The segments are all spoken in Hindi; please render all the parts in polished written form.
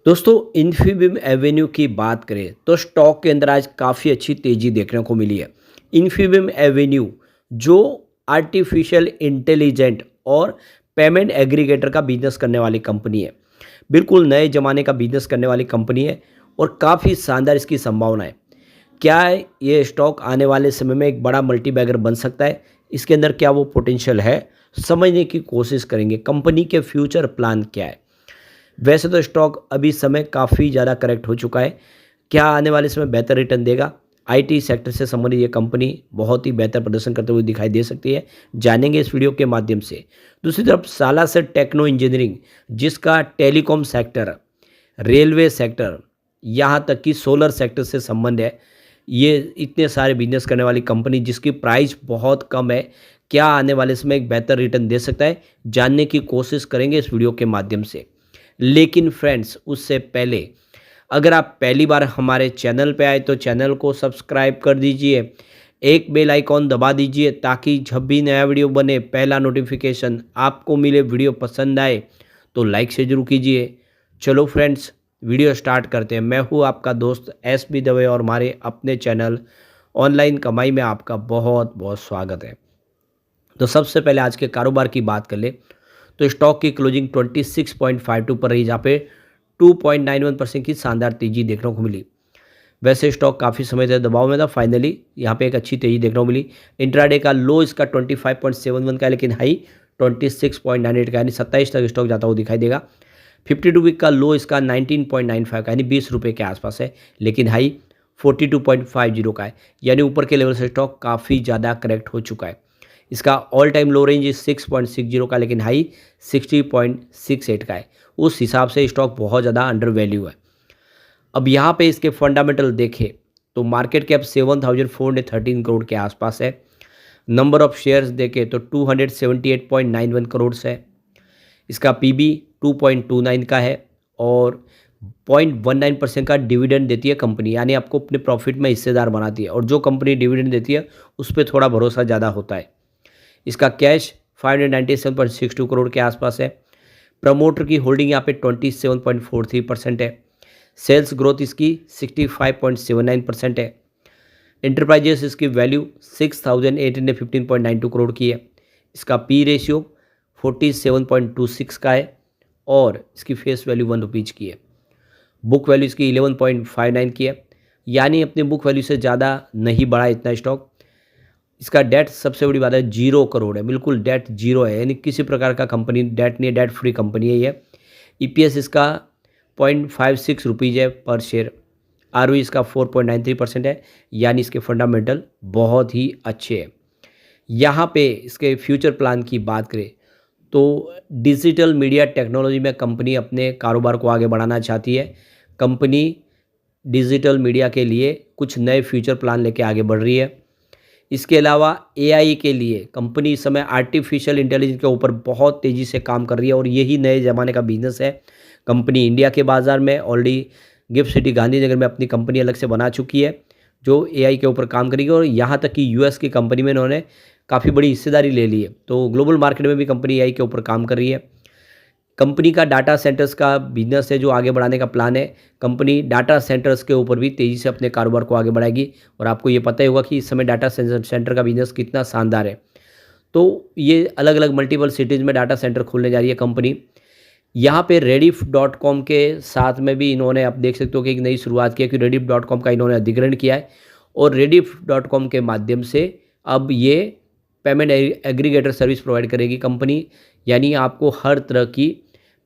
दोस्तों, इन्फीबीम एवेन्यू की बात करें तो स्टॉक के अंदर आज काफ़ी अच्छी तेज़ी देखने को मिली है। इन्फीबीम एवेन्यू जो आर्टिफिशियल इंटेलिजेंट और पेमेंट एग्रीगेटर का बिजनेस करने वाली कंपनी है। बिल्कुल नए ज़माने का बिजनेस करने वाली कंपनी है और काफ़ी शानदार इसकी संभावना है। क्या है ये स्टॉक आने वाले समय में एक बड़ा मल्टीबैगर बन सकता है? इसके अंदर क्या वो पोटेंशियल है? समझने की कोशिश करेंगे। कंपनी के फ्यूचर प्लान क्या है? वैसे तो स्टॉक अभी समय काफ़ी ज़्यादा करेक्ट हो चुका है। क्या आने वाले समय बेहतर रिटर्न देगा? आईटी सेक्टर से संबंधित ये कंपनी बहुत ही बेहतर प्रदर्शन करते हुए दिखाई दे सकती है। जानेंगे इस वीडियो के माध्यम से। दूसरी तरफ साला से टेक्नो इंजीनियरिंग जिसका टेलीकॉम सेक्टर, रेलवे सेक्टर, यहाँ तक कि सोलर सेक्टर से संबंध है। ये इतने सारे बिजनेस करने वाली कंपनी जिसकी प्राइस बहुत कम है, क्या आने वाले समय एक बेहतर रिटर्न दे सकता है? जानने की कोशिश करेंगे इस वीडियो के माध्यम से। लेकिन फ्रेंड्स, उससे पहले अगर आप पहली बार हमारे चैनल पे आए तो चैनल को सब्सक्राइब कर दीजिए, एक बेल आइकॉन दबा दीजिए ताकि जब भी नया वीडियो बने पहला नोटिफिकेशन आपको मिले। वीडियो पसंद आए तो लाइक से जरूर कीजिए। चलो फ्रेंड्स, वीडियो स्टार्ट करते हैं। मैं हूँ आपका दोस्त एस बी दवे और हमारे अपने चैनल ऑनलाइन कमाई में आपका बहुत बहुत स्वागत है। तो सबसे पहले आज के कारोबार की बात कर ले तो स्टॉक की क्लोजिंग 26.52 पर रही, जहाँ पे 2.91% की शानदार तेजी देखने को मिली। वैसे स्टॉक काफ़ी समय तक दबाव में था, फाइनली यहाँ पे एक अच्छी तेजी देखने को मिली। इंट्राडे का लो इसका 25.71 का है, लेकिन हाई 26.98 का, यानी 27 तक स्टॉक जाता हुआ दिखाई देगा। 52 वीक का लो इसका 19.95 का, यानी 20 रुपये के आसपास है, लेकिन हाई 42.50 का है, यानी ऊपर के लेवल से स्टॉक काफ़ी ज़्यादा करेक्ट हो चुका है। इसका ऑल टाइम लो रेंज 6.60 का, लेकिन हाई 60.68 का है। उस हिसाब से स्टॉक बहुत ज़्यादा अंडर वैल्यू है। अब यहाँ पे इसके फंडामेंटल देखें तो मार्केट कैप 7,413 करोड़ के आसपास है। नंबर ऑफ शेयर्स देखें तो 278.91 करोड़ है। इसका पीबी 2.29 का है और 0.19% का डिविडेंड देती है कंपनी, यानी आपको अपने प्रॉफिट में हिस्सेदार बनाती है, और जो कंपनी डिविडेंड देती है उस पर थोड़ा भरोसा ज़्यादा होता है। इसका कैश 597.62 करोड़ के आसपास है। प्रमोटर की होल्डिंग यहाँ पे 27.43% है। सेल्स ग्रोथ इसकी 65.79% है। इंटरप्राइजेस इसकी वैल्यू 6,815.92 करोड़ की है। इसका पी रेशियो 47.26 का है और इसकी फेस वैल्यू 1 रुपीज़ की है। बुक वैल्यू इसकी 11.59 की है, यानी अपने बुक वैल्यू से ज़्यादा नहीं बढ़ा इतना स्टॉक। इसका डेट सबसे बड़ी बात है 0 करोड़ है, बिल्कुल डेट 0 है, यानी किसी प्रकार का कंपनी डेट नहीं है, डेट फ्री कंपनी है ये। ईपीएस इसका 0.56 रुपीज़ है पर शेयर। आरओई इसका 4.93% है, यानी इसके फंडामेंटल बहुत ही अच्छे हैं। यहाँ पे इसके फ्यूचर प्लान की बात करें तो डिजिटल मीडिया टेक्नोलॉजी में कंपनी अपने कारोबार को आगे बढ़ाना चाहती है। कंपनी डिजिटल मीडिया के लिए कुछ नए फ्यूचर प्लान लेके आगे बढ़ रही है। इसके अलावा एआई के लिए कंपनी इस समय आर्टिफिशियल इंटेलिजेंस के ऊपर बहुत तेज़ी से काम कर रही है और यही नए ज़माने का बिजनेस है। कंपनी इंडिया के बाज़ार में ऑलरेडी गिफ्ट सिटी गांधीनगर में अपनी कंपनी अलग से बना चुकी है जो एआई के ऊपर काम करेगी, और यहाँ तक कि यूएस की कंपनी में इन्होंने काफ़ी बड़ी हिस्सेदारी ले ली है। तो ग्लोबल मार्केट में भी कंपनी एआई के ऊपर काम कर रही है। कंपनी का डाटा सेंटर्स का बिजनेस है जो आगे बढ़ाने का प्लान है। कंपनी डाटा सेंटर्स के ऊपर भी तेज़ी से अपने कारोबार को आगे बढ़ाएगी, और आपको ये पता ही होगा कि इस समय डाटा सेंटर का बिजनेस कितना शानदार है। तो ये अलग अलग मल्टीपल सिटीज़ में डाटा सेंटर खोलने जा रही है कंपनी। यहाँ पे Rediff.com के साथ में भी इन्होंने, आप देख सकते हो कि एक नई शुरुआत की है कि Rediff.com का इन्होंने अधिग्रहण किया है, और Rediff.com के माध्यम से अब ये पेमेंट एग्रीगेटर सर्विस प्रोवाइड करेगी कंपनी, यानी आपको हर तरह की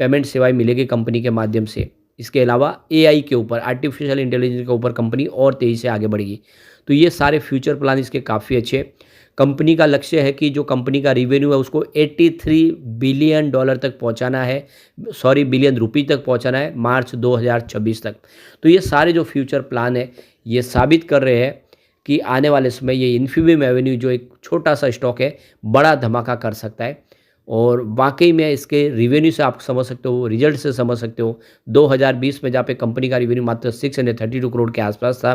पेमेंट सेवाएं मिलेगी कंपनी के माध्यम से। इसके अलावा एआई के ऊपर, आर्टिफिशियल इंटेलिजेंस के ऊपर कंपनी और तेज़ी से आगे बढ़ेगी। तो ये सारे फ्यूचर प्लान इसके काफ़ी अच्छे हैं। कंपनी का लक्ष्य है कि जो कंपनी का रिवेन्यू है उसको 83 बिलियन डॉलर तक पहुंचाना है, सॉरी बिलियन रुपी तक पहुंचाना है मार्च 2026 तक। तो ये सारे जो फ्यूचर प्लान है ये साबित कर रहे हैं कि आने वाले समय ये इन्फीबीम एवेन्यू जो एक छोटा सा स्टॉक है बड़ा धमाका कर सकता है। और वाकई में इसके रिवेन्यू से आप समझ सकते हो, रिजल्ट से समझ सकते हो। 2020 में जहाँ पे कंपनी का रिवेन्यू मात्र 632 करोड़ के आसपास था,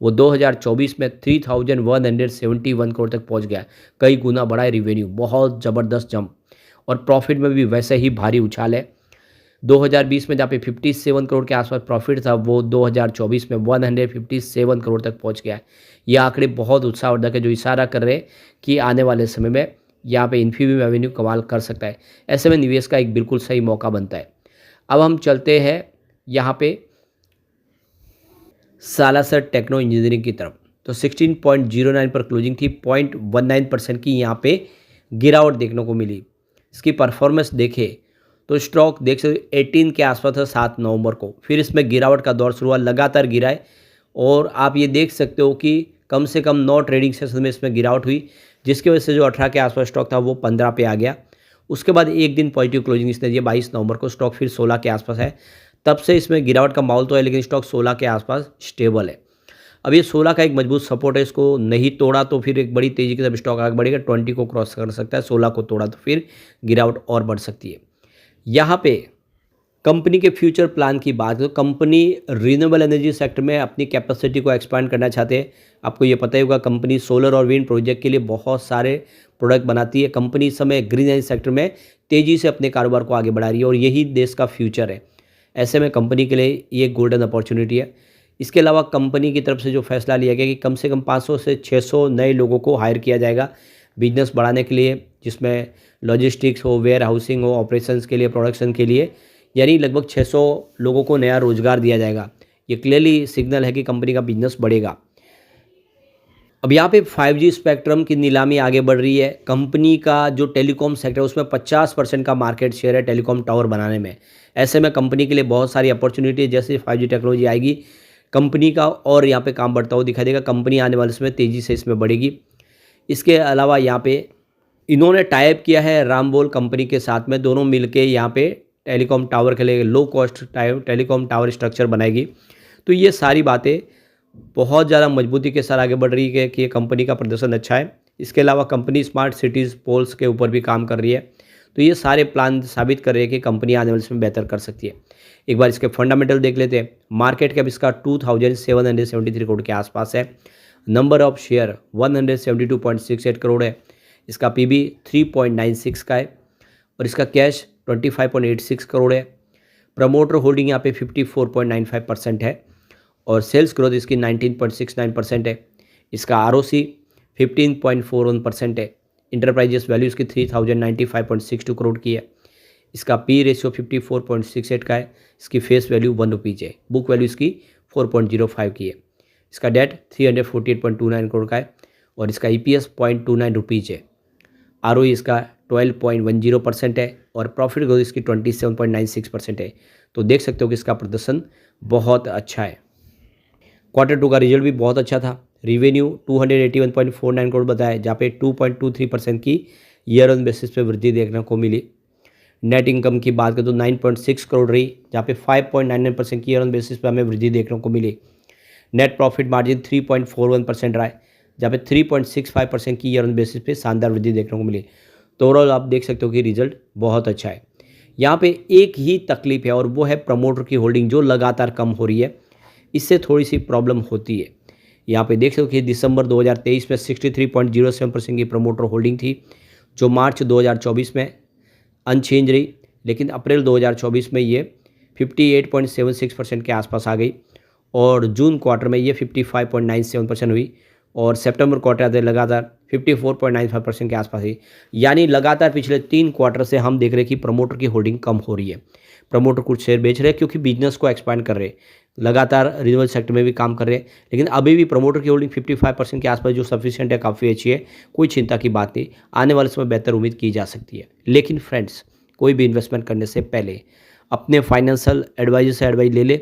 वो 2024 में 3171 करोड़ तक पहुंच गया। कई गुना बढ़ा है रिवेन्यू, बहुत ज़बरदस्त जंप, और प्रॉफिट में भी वैसे ही भारी उछाल है। 2020 में जहाँ पे 57 करोड़ के आसपास प्रॉफिट था, वो 2024 में 157 करोड़ तक पहुँच गया है। ये आंकड़े बहुत उत्साहवर्धक है, जो इशारा कर रहे हैं कि आने वाले समय में यहाँ पे इन्फीबीम एवेन्यू कमाल कर सकता है। ऐसे में निवेश का एक बिल्कुल सही मौका बनता है। अब हम चलते हैं यहाँ पे सालासर टेक्नो इंजीनियरिंग की तरफ। तो 16.09 पर क्लोजिंग थी, 0.19% की यहाँ पे गिरावट देखने को मिली। इसकी परफॉर्मेंस देखें तो स्टॉक देख सकते 18 के आसपास था 7 नवंबर को, फिर इसमें गिरावट का दौर शुरू हुआ, लगातार गिरा है और आप ये देख सकते हो कि कम से कम 9 ट्रेडिंग सेशन में इसमें गिरावट हुई, जिसकी वजह से जो 18 के आसपास स्टॉक था वो 15 पे आ गया। उसके बाद एक दिन पॉजिटिव क्लोजिंग इसने दिया 22 नवंबर को, स्टॉक फिर 16 के आसपास है। तब से इसमें गिरावट का माहौल तो है, लेकिन स्टॉक 16 के आसपास स्टेबल है। अब ये 16 का एक मजबूत सपोर्ट है, इसको नहीं तोड़ा तो फिर एक बड़ी तेज़ी के साथ स्टॉक आगे बढ़ेगा, 20 को क्रॉस कर सकता है। 16 को तोड़ा तो फिर गिरावट और बढ़ सकती है। यहाँ पे कंपनी के फ्यूचर प्लान की बात तो कंपनी रिन्यूएबल एनर्जी सेक्टर में अपनी कैपेसिटी को एक्सपांड करना चाहते हैं। आपको ये पता ही होगा, कंपनी सोलर और विंड प्रोजेक्ट के लिए बहुत सारे प्रोडक्ट बनाती है। कंपनी इस समय ग्रीन एनर्जी सेक्टर में तेज़ी से अपने कारोबार को आगे बढ़ा रही है और यही देश का फ्यूचर है। ऐसे में कंपनी के लिए ये गोल्डन अपॉर्चुनिटी है। इसके अलावा कंपनी की तरफ से जो फैसला लिया गया कि कम से कम 500 से 600 नए लोगों को हायर किया जाएगा बिजनेस बढ़ाने के लिए, जिसमें लॉजिस्टिक्स हो, वेयर हाउसिंग हो, ऑपरेशंस के लिए, प्रोडक्शन के लिए, यानी लगभग 600 लोगों को नया रोजगार दिया जाएगा। ये क्लियरली सिग्नल है कि कंपनी का बिजनेस बढ़ेगा। अब यहाँ पे 5G स्पेक्ट्रम की नीलामी आगे बढ़ रही है। कंपनी का जो टेलीकॉम सेक्टर है उसमें 50% का मार्केट शेयर है टेलीकॉम टावर बनाने में। ऐसे में कंपनी के लिए बहुत सारी अपॉर्चुनिटी है। जैसे 5G टेक्नोलॉजी आएगी, कंपनी का और यहाँ पे काम बढ़ता हुआ दिखाई देगा। कंपनी आने वाले समय तेज़ी से इसमें बढ़ेगी। इसके अलावा यहाँ पे इन्होंने टाइप किया है रामबोल कंपनी के साथ में, दोनों मिलके यहाँ पे टेलीकॉम टावर के लिए low cost telecom tower structure बनाएगी। तो ये सारी बातें बहुत ज़्यादा मजबूती के साथ आगे बढ़ रही है कि ये कंपनी का प्रदर्शन अच्छा है। इसके अलावा कंपनी स्मार्ट सिटीज़ पोल्स के ऊपर भी काम कर रही है। तो ये सारे प्लान साबित कर रहे हैं कि कंपनी आने वाले समय बेहतर कर सकती है। एक बार इसके फंडामेंटल देख लेते हैं। मार्केट कैप इसका 2773 करोड़ के आसपास है। नंबर ऑफ शेयर 172.68 करोड़ है। इसका पीबी 3.96 का है और इसका कैश 25.86 करोड़ है। प्रमोटर होल्डिंग यहाँ पे 54.95% है और सेल्स ग्रोथ इसकी 19.69% है। इसका आरओसी 15.41% है। इंटरप्राइजेस वैल्यू इसकी 3095.62 करोड़ की है। इसका पी रेशियो 54.68 का है। इसकी फेस वैल्यू 1 रुपीज़ है। बुक वैल्यू इसकी 4.05 की है। इसका डेट 348.29 करोड़ का है और इसका ईपीएस 0.29 रुपीज़ है। आरओई इसका 12.10% है और प्रॉफिट ग्रोथ इसकी 27.96% है। तो देख सकते हो कि इसका प्रदर्शन बहुत अच्छा है। Q2 का रिजल्ट भी बहुत अच्छा था। रिवेन्यू 281.49 करोड़ बताया, जहाँ पे 2.23% की ईयर ऑन बेसिस पे वृद्धि देखने को मिली। नेट इनकम की बात करें तो 9.6 करोड़ रही, जहाँ पे 5.99% की ईयर ऑन बेसिस पे हमें वृद्धि देखने को मिली। नेट प्रॉफिट मार्जिन 3.41% रहा है, जहाँ पे 3.65% की ईयर ऑन बेसिस पे शानदार वृद्धि देखने को मिली। तो ओवरऑल आप देख सकते हो कि रिजल्ट बहुत अच्छा है। यहाँ पे एक ही तकलीफ है और वो है प्रमोटर की होल्डिंग जो लगातार कम हो रही है। इससे थोड़ी सी प्रॉब्लम होती है। यहाँ पे देख सकते हो कि दिसंबर 2023 में 63.07% की प्रमोटर होल्डिंग थी, जो मार्च 2024 में अनचेंज रही, लेकिन अप्रैल 2024 में ये 58.76% के आसपास आ गई और जून क्वार्टर में ये 55.97% हुई और सितंबर क्वार्टर लगातार 54.95% के आसपास ही। यानी लगातार पिछले 3 क्वार्टर से हम देख रहे हैं कि प्रमोटर की होल्डिंग कम हो रही है। प्रमोटर कुछ शेयर बेच रहे हैं क्योंकि बिजनेस को एक्सपांड कर रहे हैं, लगातार रिन्यूएबल सेक्टर में भी काम कर रहे हैं, लेकिन अभी भी प्रमोटर की होल्डिंग 55% के आसपास जो सफिशिएंट है, काफ़ी अच्छी है। कोई चिंता की बात नहीं, आने वाले समय बेहतर उम्मीद की जा सकती है। लेकिन फ्रेंड्स, कोई भी इन्वेस्टमेंट करने से पहले अपने फाइनेंशियल एडवाइजर से एडवाइस ले ले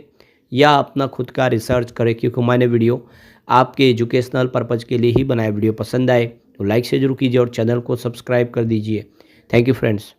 या अपना खुद का रिसर्च करें, क्योंकि मैंने वीडियो आपके एजुकेशनल पर्पज़ के लिए ही बनाया। वीडियो पसंद आए तो लाइक से जरूर कीजिए और चैनल को सब्सक्राइब कर दीजिए। Thank you friends.